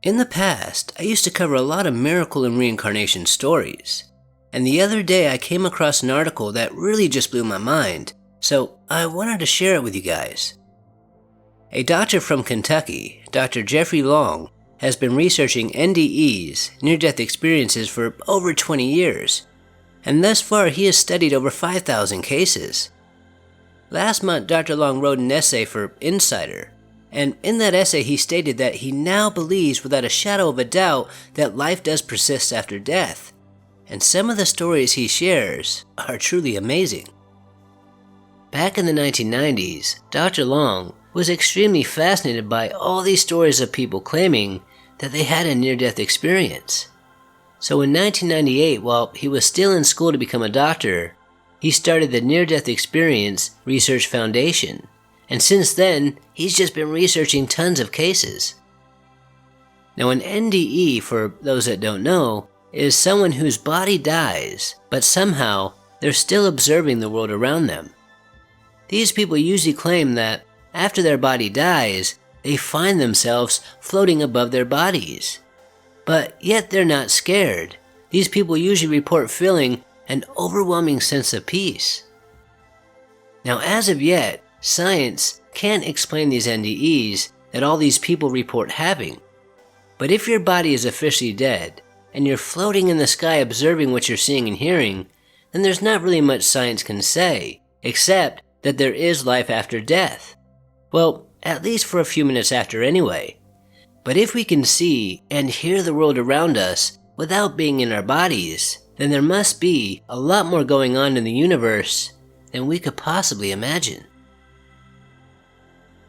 In the past, I used to cover a lot of miracle and reincarnation stories, and the other day I came across an article that really just blew my mind, so I wanted to share it with you guys. A doctor from Kentucky, Dr. Jeffrey Long, has been researching NDEs, near-death experiences, for over 20 years, and thus far he has studied over 5,000 cases. Last month, Dr. Long wrote an essay for Insider, and in that essay he stated that he now believes without a shadow of a doubt that life does persist after death, and some of the stories he shares are truly amazing. Back in the 1990s, Dr. Long was extremely fascinated by all these stories of people claiming that they had a near-death experience. So in 1998, while he was still in school to become a doctor, he started the Near-Death Experience Research Foundation, and since then, he's just been researching tons of cases. Now an NDE, for those that don't know, is someone whose body dies, but somehow they're still observing the world around them. These people usually claim that after their body dies, they find themselves floating above their bodies. But yet they're not scared. These people usually report feeling an overwhelming sense of peace. Now as of yet, science can't explain these NDEs that all these people report having. But if your body is officially dead, and you're floating in the sky observing what you're seeing and hearing, then there's not really much science can say, except that there is life after death. Well, at least for a few minutes after anyway. But if we can see and hear the world around us without being in our bodies, then there must be a lot more going on in the universe than we could possibly imagine.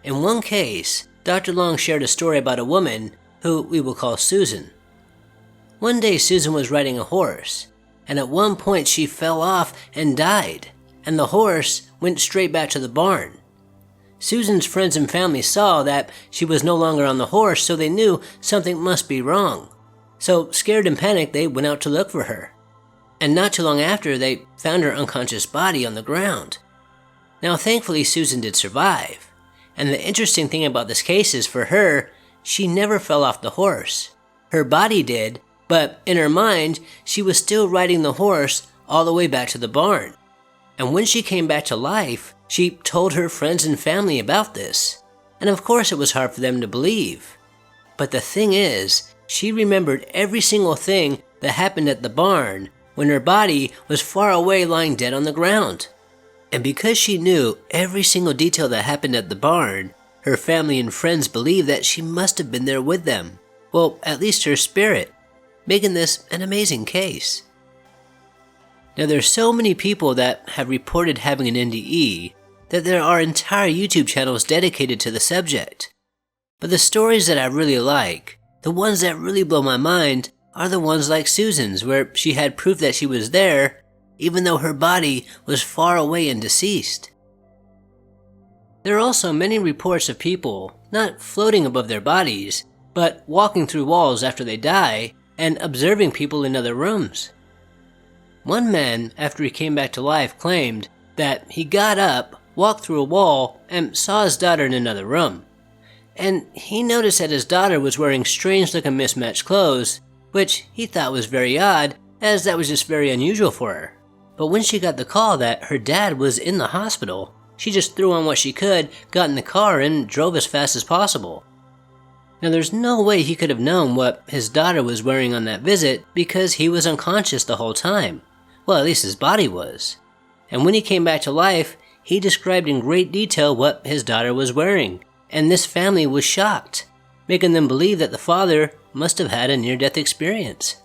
In one case, Dr. Long shared a story about a woman who we will call Susan. One day Susan was riding a horse, and at one point she fell off and died, and the horse went straight back to the barn. Susan's friends and family saw that she was no longer on the horse, so they knew something must be wrong. So, scared and panicked, they went out to look for her. And not too long after, they found her unconscious body on the ground. Now, thankfully, Susan did survive. And the interesting thing about this case is, for her, she never fell off the horse. Her body did, but in her mind, she was still riding the horse all the way back to the barn. And when she came back to life, she told her friends and family about this. And of course it was hard for them to believe. But the thing is, she remembered every single thing that happened at the barn when her body was far away lying dead on the ground. And because she knew every single detail that happened at the barn, her family and friends believed that she must have been there with them. Well, at least her spirit, making this an amazing case. Now there's so many people that have reported having an NDE that there are entire YouTube channels dedicated to the subject. But the stories that I really like, the ones that really blow my mind, are the ones like Susan's, where she had proof that she was there, even though her body was far away and deceased. There are also many reports of people not floating above their bodies, but walking through walls after they die and observing people in other rooms. One man, after he came back to life, claimed that he got up, walked through a wall, and saw his daughter in another room. And he noticed that his daughter was wearing strange-looking mismatched clothes, which he thought was very odd, as that was just very unusual for her. But when she got the call that her dad was in the hospital, she just threw on what she could, got in the car, and drove as fast as possible. Now there's no way he could have known what his daughter was wearing on that visit because he was unconscious the whole time. Well, at least his body was. And when he came back to life, he described in great detail what his daughter was wearing, and this family was shocked, making them believe that the father must have had a near-death experience.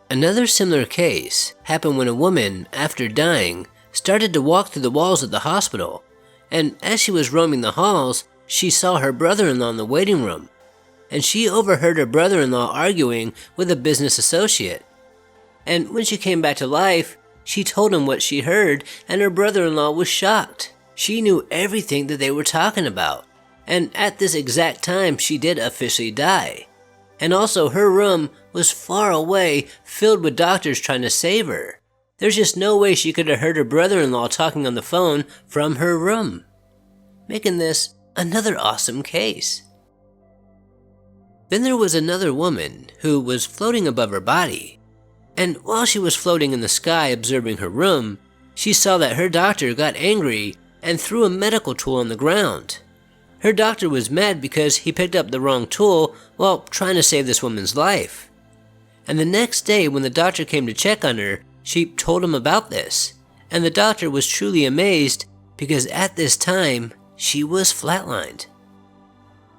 Another similar case happened when a woman, after dying, started to walk through the walls of the hospital, and as she was roaming the halls, she saw her brother-in-law in the waiting room, and she overheard her brother-in-law arguing with a business associate. And when she came back to life, she told him what she heard, and her brother-in-law was shocked. She knew everything that they were talking about, and at this exact time she did officially die. And also her room was far away, filled with doctors trying to save her. There's just no way she could have heard her brother-in-law talking on the phone from her room, making this another awesome case. Then there was another woman who was floating above her body. And while she was floating in the sky observing her room, she saw that her doctor got angry and threw a medical tool on the ground. Her doctor was mad because he picked up the wrong tool while trying to save this woman's life. And the next day when the doctor came to check on her, she told him about this. And the doctor was truly amazed because at this time, she was flatlined.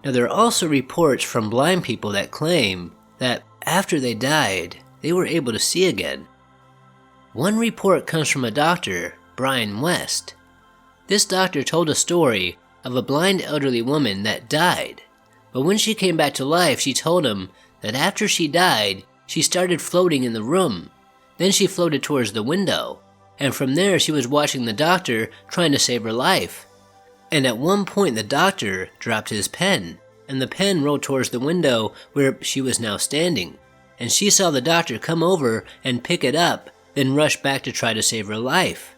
Now there are also reports from blind people that claim that after they died, they were able to see again. One report comes from a doctor, Brian West. This doctor told a story of a blind elderly woman that died, but when she came back to life, she told him that after she died, she started floating in the room. Then she floated towards the window, and from there she was watching the doctor trying to save her life. And at one point the doctor dropped his pen, and the pen rolled towards the window where she was now standing. And she saw the doctor come over and pick it up, then rush back to try to save her life.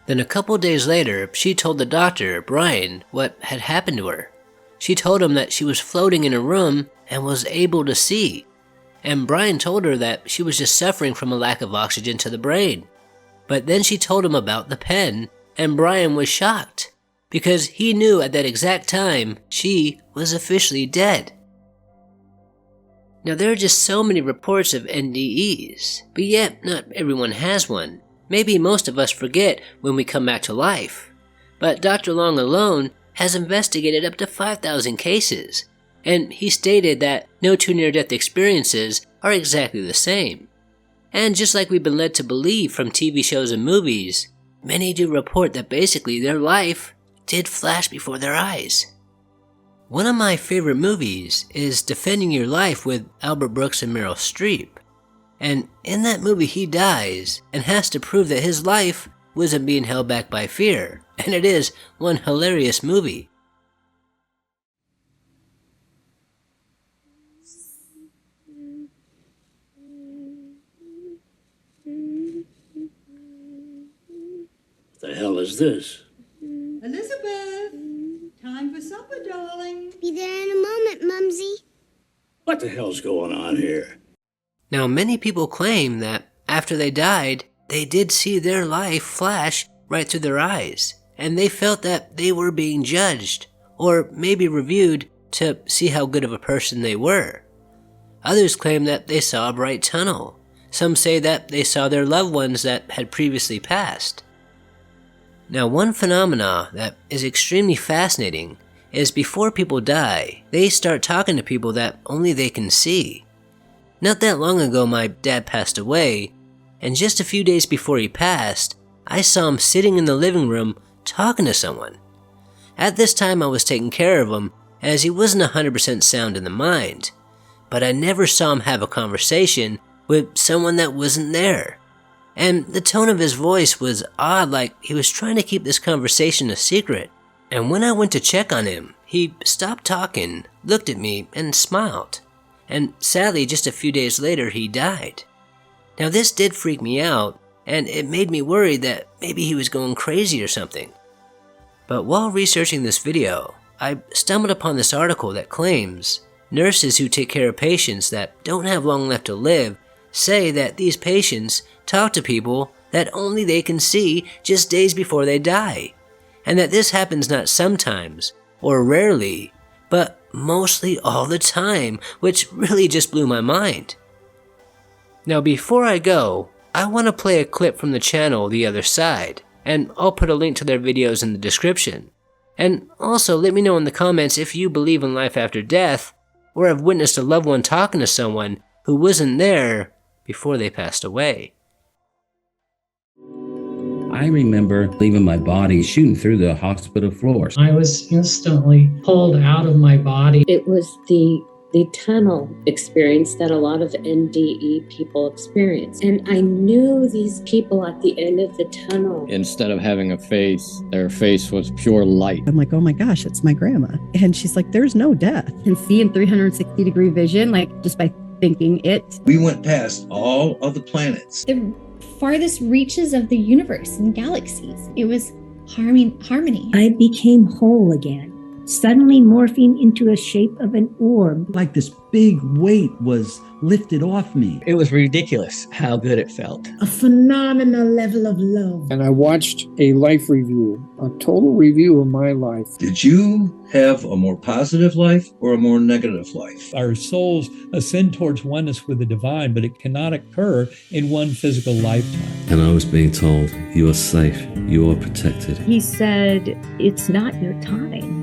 Then a couple days later, she told the doctor, Brian, what had happened to her. She told him that she was floating in a room and was able to see. And Brian told her that she was just suffering from a lack of oxygen to the brain. But then she told him about the pen, and Brian was shocked, because he knew at that exact time she was officially dead. Now there are just so many reports of NDEs, but yet not everyone has one. Maybe most of us forget when we come back to life. But Dr. Long alone has investigated up to 5,000 cases, and he stated that no two near-death experiences are exactly the same. And just like we've been led to believe from TV shows and movies, many do report that basically their life did flash before their eyes. One of my favorite movies is Defending Your Life with Albert Brooks and Meryl Streep. And in that movie he dies and has to prove that his life wasn't being held back by fear. And it is one hilarious movie. What the hell is this? Elizabeth, time for supper, darling. Be there in a moment, Mumsy. What the hell's going on here? Now many people claim that after they died, they did see their life flash right through their eyes, and they felt that they were being judged, or maybe reviewed to see how good of a person they were. Others claim that they saw a bright tunnel. Some say that they saw their loved ones that had previously passed. Now one phenomena that is extremely fascinating is before people die, they start talking to people that only they can see. Not that long ago my dad passed away, and just a few days before he passed, I saw him sitting in the living room talking to someone. At this time I was taking care of him as he wasn't 100% sound in the mind, but I never saw him have a conversation with someone that wasn't there. And the tone of his voice was odd, like he was trying to keep this conversation a secret. And when I went to check on him, he stopped talking, looked at me, and smiled. And sadly, just a few days later, he died. Now this did freak me out, and it made me worried that maybe he was going crazy or something. But while researching this video, I stumbled upon this article that claims nurses who take care of patients that don't have long left to live say that these patients talk to people that only they can see just days before they die, and that this happens not sometimes or rarely, but mostly all the time, which really just blew my mind. Now before I go, I want to play a clip from the channel The Other Side, and I'll put a link to their videos in the description. And also let me know in the comments if you believe in life after death, or have witnessed a loved one talking to someone who wasn't there before they passed away. I remember leaving my body, shooting through the hospital floors. I was instantly pulled out of my body. It was the tunnel experience that a lot of NDE people experience. And I knew these people at the end of the tunnel. Instead of having a face, their face was pure light. I'm like, oh my gosh, it's my grandma. And she's like, there's no death. Can see in 360-degree vision, like just by thinking it. We went past all of the planets. The farthest reaches of the universe and galaxies. It was harmony. I became whole again. suddenly morphing into a shape of an orb. Like this big weight was lifted off me. It was ridiculous how good it felt. A phenomenal level of love. And I watched a life review, a total review of my life. Did you have a more positive life or a more negative life? Our souls ascend towards oneness with the divine, but it cannot occur in one physical lifetime. And I was being told, you are safe, you are protected. He said, it's not your time.